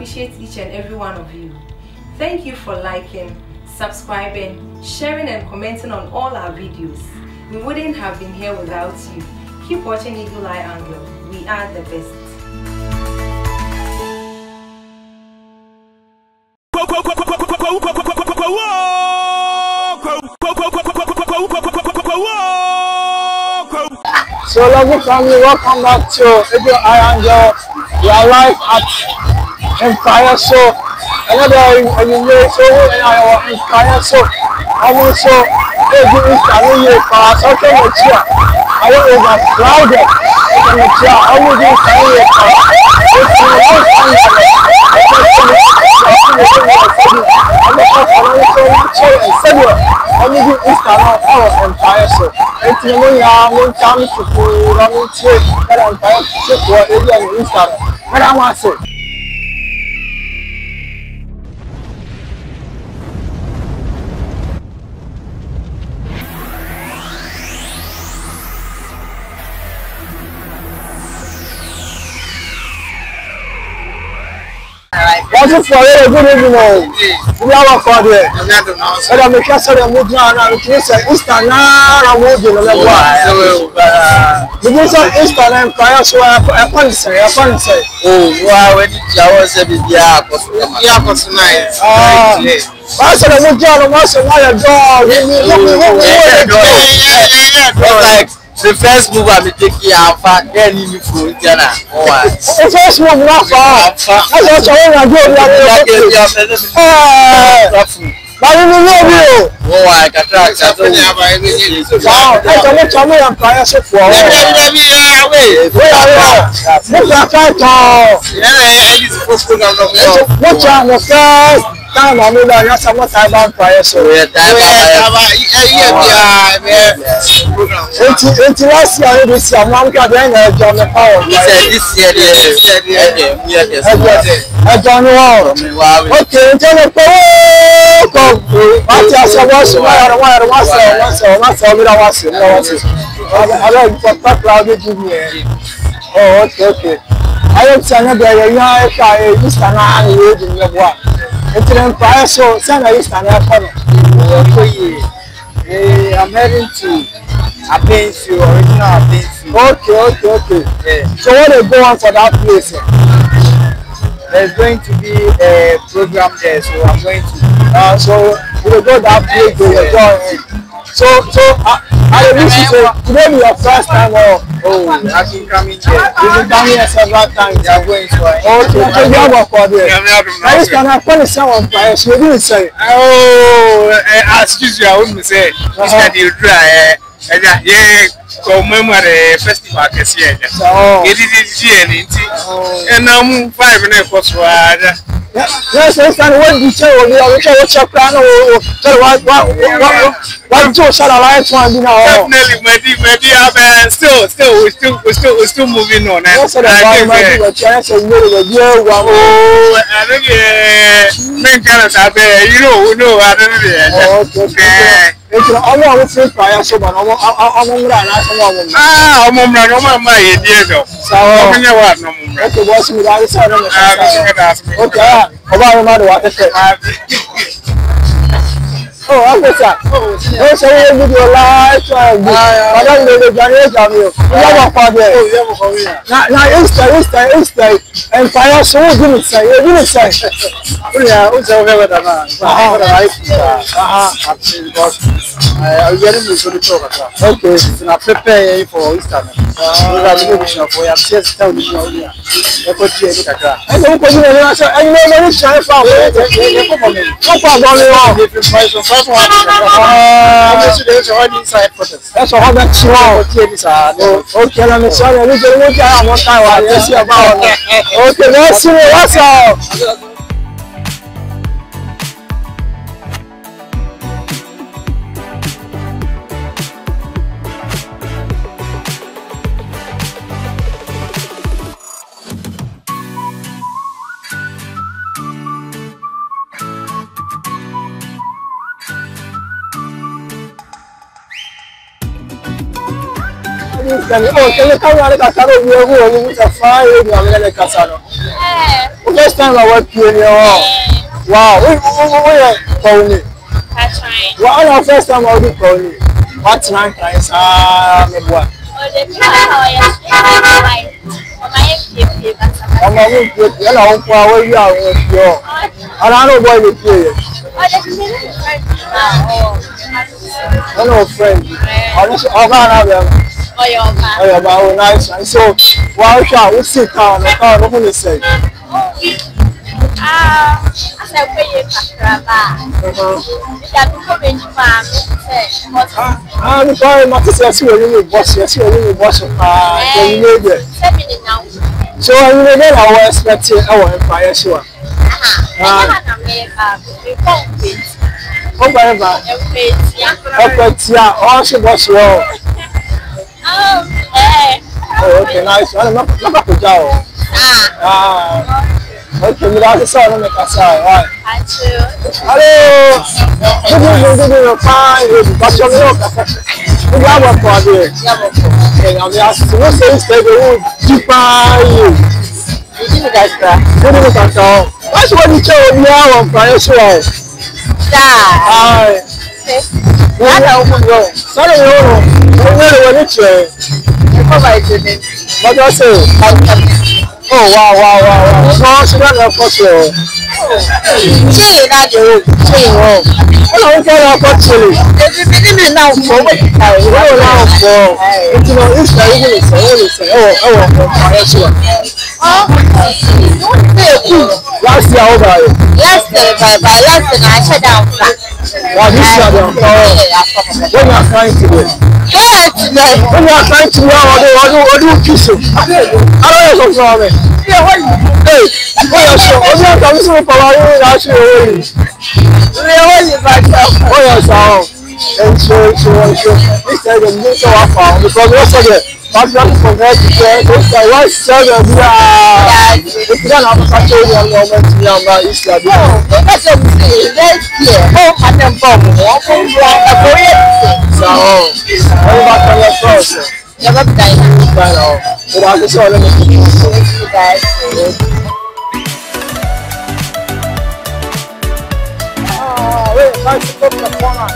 appreciate each and every one of you. Thank you for liking, subscribing, sharing and commenting on all our videos. We wouldn't have been here without you. Keep watching Eagle Eye Angle. We are the best. So lovely family, welcome back to Eagle Eye Angle. We are live at Empire Show. Another so our Empire Show. I'm also doing family for something with you. I don't overcrowded. I'm doing family Empire Show. It's the money I want to run into Empire Show for Instagram. What I want to say. What's it for? Good evening. We are for there. And I'm just saying, I'm moving on. I'm just saying, Instagram. I'm moving on. Because Instagram, Empire Show, I can't say. Oh, wow, when you was a bit, yeah, was nice. I said, I'm moving on. I'm saying, why a dog? Like. The first move I be taking alpha, then you for Ghana. Oh, the first move alpha. I just want to go. But we love you. Oh, I can track. I don't have anything. Wow, I don't want to know Empire Show for. Where are you? Yeah, it's supposed to go. Watch out, the first. Time I know that you're somewhat time Empire Show. Yeah, It's last year, this year, one can then John the Power. This year, I don't know. Okay, tell the Power. What else was oh, okay. I don't say that you're it's an Empire Show. Send a list and I'm heading to Abensu, original Abensu. Okay. Yeah. So what they go on for that place? There's going to be a program there, so I'm going to. So we'll go that place to enjoy. So I wish you say today be your first time or I've been coming here. You've been coming here several times. You are going to. Okay, so you have a problem. I just can find someone price. You didn't say. Oh, excuse you, I wouldn't say. It's that you try. Yeah, commemorate festival this year. It is here, and now 5 minutes. Yes, and what you say, what's your plan? What you shall alliance one now? Definitely, maybe we're still moving on. Yes, I chance and men cannot have you know, I don't know. It's almost Empire Show, but I'm my idea. So, okay, what's me? I said, okay. About another one. Oh, I'm good, sir. Oh, so you with your life. I don't know the Janet of you. Never father. Now, Easter, Empire Show, you didn't say. Yeah, who's over the man? I'm getting you to the talk. Okay, it's not prepare for Easter. We have a vision for your chest. Tell me, I put you in the car. I don't put you in the answer. I know many times. No problem. That's all that's wrong. Okay, let me show you. Okay, let's see what's up. Oh, can you come out of the car? You are going to fire. First time I work here, wow, we are calling. That's right. Well, our first time I will call you. What's rank is my boy? Oh, the people are like, I'm a week with you know where you are with you. I don't know why you play it. Oh, the people I know friend. I just have them. Oh, your man. Oh, yeah, nice. And so, while we sit down, I can't open say. I said, pay a craba. I'm sorry, my sister, you boss, yes, you boss. So, I will get our expecting our empire, sure. Oh, she was well. Oh, okay, nice. I'm not a job. Okay, we have to sell them at Kasai, right? Hello! Good evening, fine. But you're not we have a project. And I'm asking, what's the state of Japan? You didn't get that. You didn't get that. That's what you told me on prior show. Aye. I don't know. Sorry, you know what it's what do I say? Oh, wow. No, she got that for sure. She not the hello, tell her what chili. If you now for what I will now for. You know, it's very last year over. Last year, I shut down flat. Wow, this year down. When you are trying to do it. When you are trying to do what do you kiss him? I don't know what's wrong. Hey, what are you? What are you coming to for? Actually, what are you? And so, this time the new so far because what's it? I'm not from here to there. This guy was selling. If you don't have a factory, you're going to be on my East Side. Oh, that's what I'm saying. That's clear. Oh, I can bomb. So, what about your process? Never die. But I just want to make you guys. Wait, nice to come to the corner.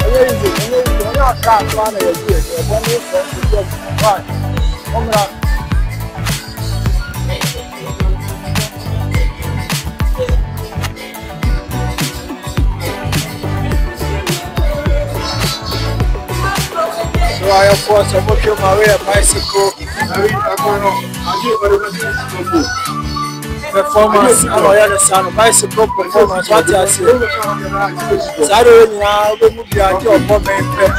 You're not that far. You're good. You're one year from the job. Right. Come on. So I of course I'm working my way a bicycle. Performance, I don't understand bicycle performance. What I say? So I don't know. We move the idea of bomb and pep.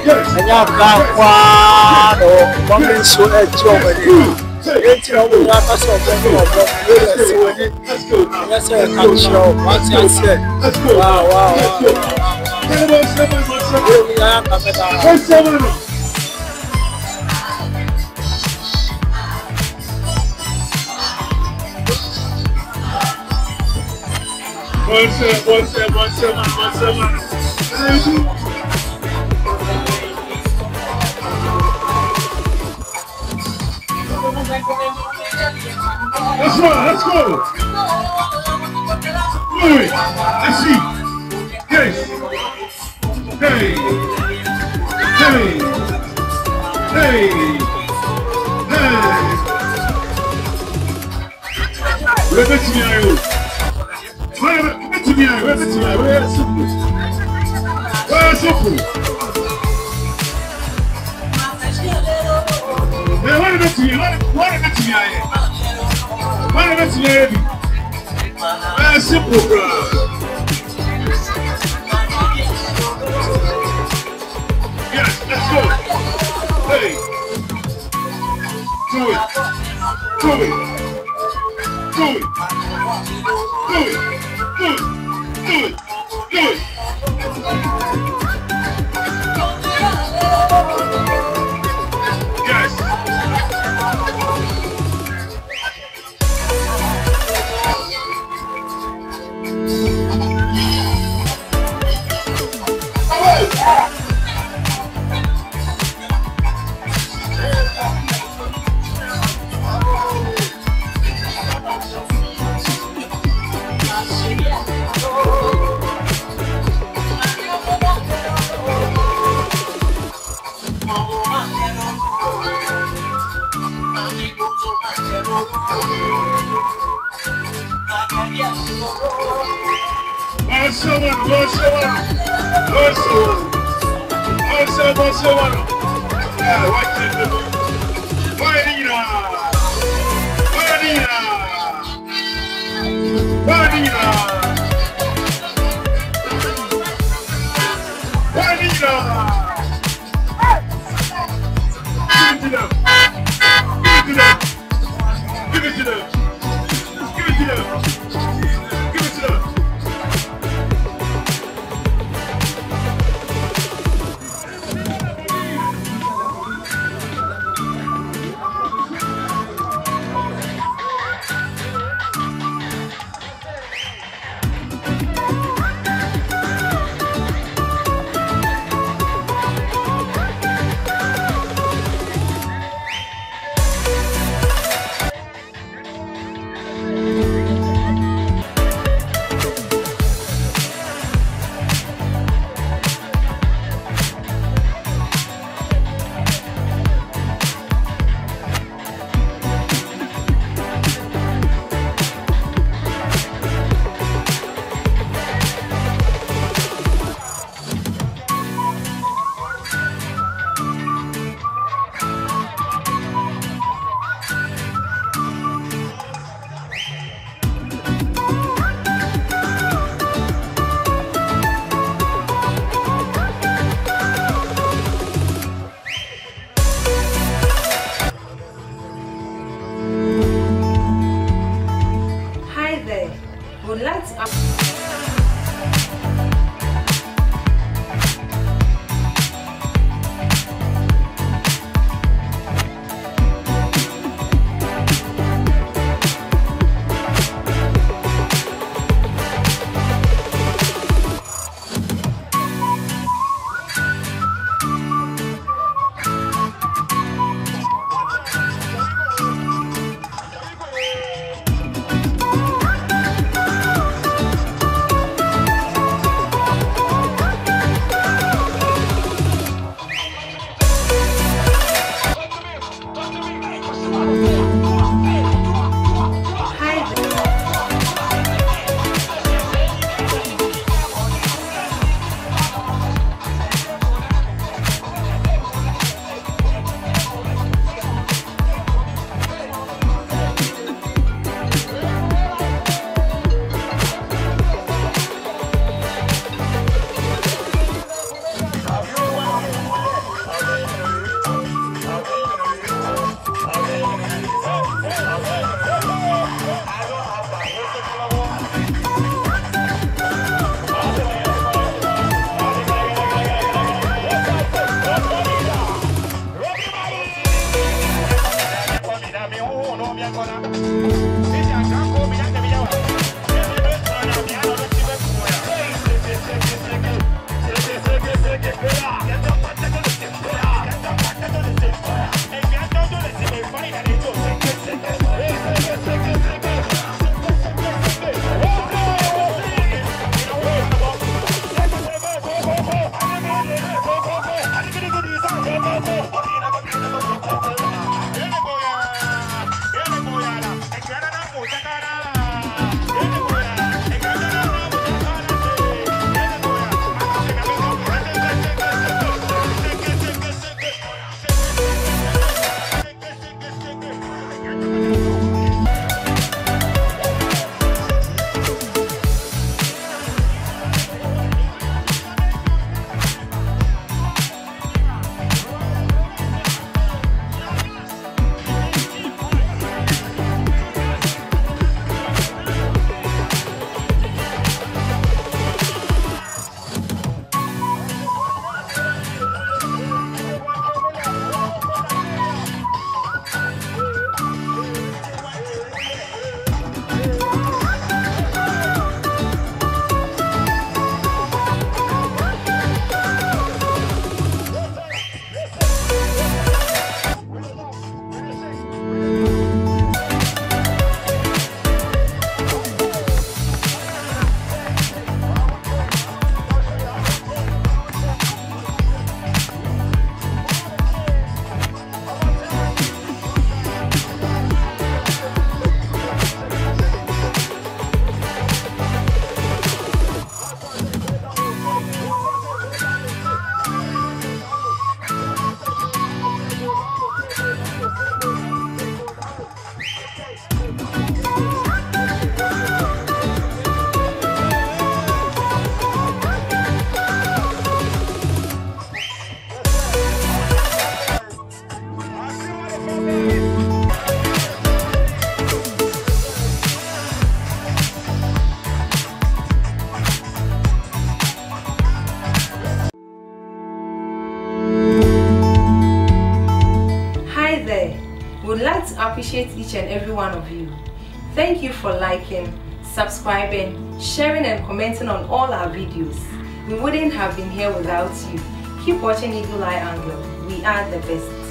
And you can't quite or bombing so a job. Let's go. What I said. Wow. Let's go. Louis, let's see. Hey. Yes, let's go. Hey. Do it. Yes. Would like to We would like to appreciate each and every one of you. Thank you for liking, subscribing, sharing and commenting on all our videos. We wouldn't have been here without you. Keep watching Eagle Eye Angle. We are the best.